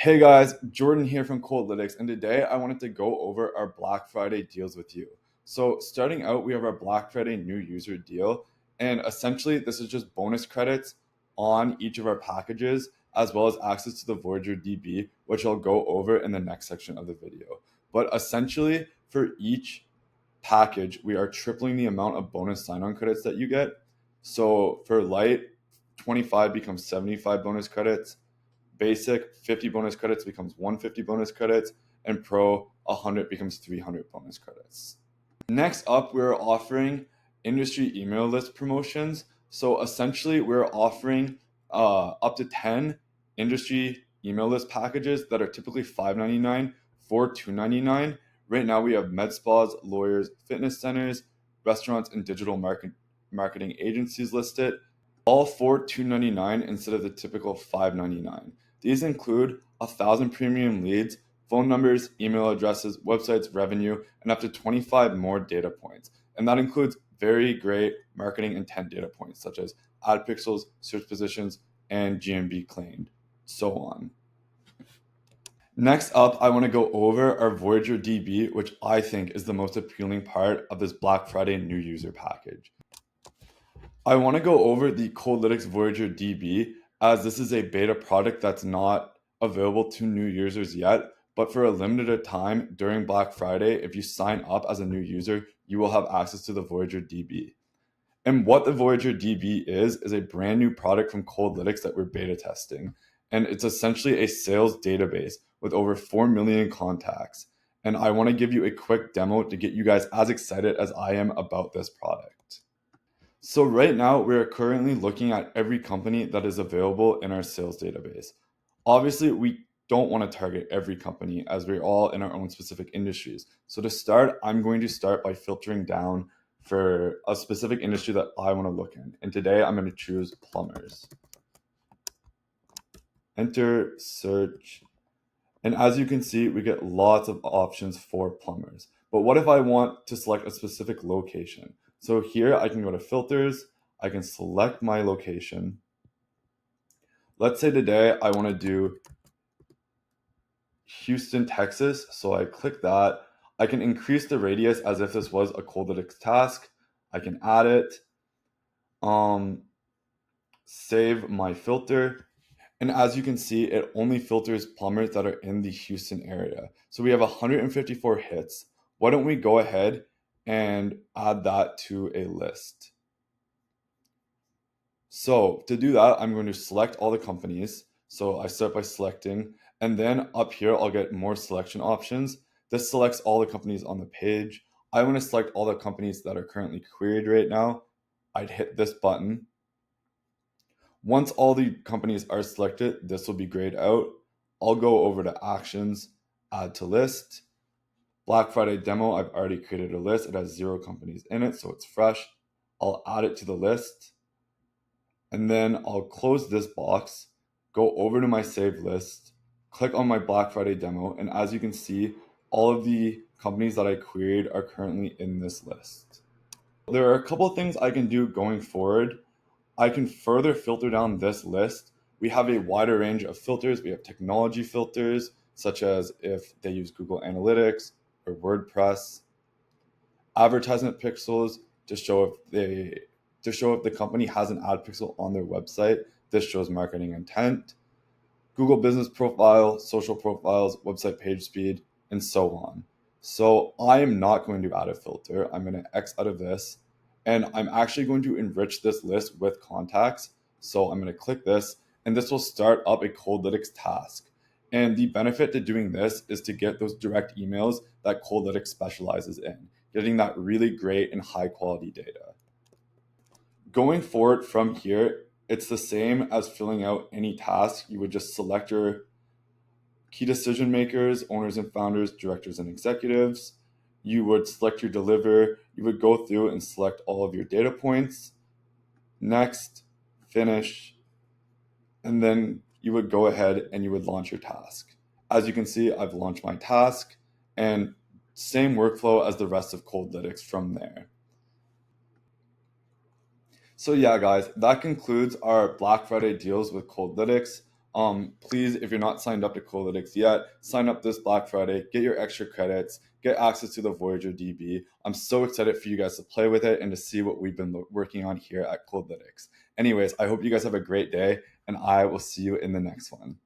Hey guys, Jordan here from Coldlytics, and today I wanted to go over our Black Friday deals with you. So, starting out, we have our Black Friday new user deal, and essentially, this is just bonus credits on each of our packages, as well as access to the Voyager DB, which I'll go over in the next section of the video. But essentially, for each package, we are tripling the amount of bonus sign on credits that you get. So, for Light, 25 becomes 75 bonus credits. Basic 50 bonus credits becomes 150 bonus credits, and Pro 100 becomes 300 bonus credits. Next up, we're offering industry email list promotions. So essentially, we're offering up to 10 industry email list packages that are typically $5.99 for $2.99. Right now, we have med spas, lawyers, fitness centers, restaurants, and digital marketing agencies listed, all for $2.99 instead of the typical $5.99. These include 1,000 premium leads, phone numbers, email addresses, websites, revenue, and up to 25 more data points. And that includes very great marketing intent data points such as ad pixels, search positions, and GMB claimed, so on. Next up, I want to go over our Voyager DB, which I think is the most appealing part of this Black Friday new user package. I want to go over the Coldlytics Voyager DB as this is a beta product that's not available to new users yet, but for a limited time during Black Friday, if you sign up as a new user, you will have access to the Voyager DB. And what the Voyager DB is a brand new product from Coldlytics that we're beta testing. And it's essentially a sales database with over 4 million contacts. And I want to give you a quick demo to get you guys as excited as I am about this product. So right now, we're currently looking at every company that is available in our sales database. Obviously, we don't want to target every company as we're all in our own specific industries. So to start, I'm going to start by filtering down for a specific industry that I want to look in. And today I'm going to choose plumbers. Enter, search. And as you can see, we get lots of options for plumbers. But what if I want to select a specific location? So here I can go to filters, I can select my location. Let's say today I want to do Houston, Texas. So I click that. I can increase the radius as if this was a Coldlytics task. I can add it, save my filter. And as you can see, it only filters plumbers that are in the Houston area. So we have 154 hits. Why don't we go ahead and add that to a list? So to do that, I'm going to select all the companies. So I start by selecting, and then up here, I'll get more selection options. This selects all the companies on the page. I want to select all the companies that are currently queried right now. I'd hit this button. Once all the companies are selected, this will be grayed out. I'll go over to actions, add to list. Black Friday demo, I've already created a list. It has 0 companies in it, so it's fresh. I'll add it to the list. And then I'll close this box, go over to my saved list, click on my Black Friday demo, and as you can see, all of the companies that I queried are currently in this list. There are a couple of things I can do going forward. I can further filter down this list. We have a wider range of filters. We have technology filters, such as if they use Google Analytics or WordPress. Advertisement pixels to show if the company has an ad pixel on their website. This shows marketing intent. Google business profile, social profiles, website page speed, and so on. So I am not going to add a filter. I'm going to X out of this. And I'm actually going to enrich this list with contacts. So I'm going to click this, and this will start up a Coldlytics task. And the benefit to doing this is to get those direct emails that Coldlytics specializes in, getting that really great and high quality data. Going forward from here, it's the same as filling out any task. You would just select your key decision makers, owners and founders, directors and executives. You would select your deliver. You would go through and select all of your data points. Next, finish. And then you would go ahead and you would launch your task. As you can see, I've launched my task, and same workflow as the rest of Coldlytics from there. So yeah, guys, that concludes our Black Friday deals with Coldlytics. Please, if you're not signed up to Coldlytics yet, sign up this Black Friday, get your extra credits, get access to the Voyager DB. I'm so excited for you guys to play with it and to see what we've been working on here at Coldlytics. Anyways, I hope you guys have a great day, and I will see you in the next one.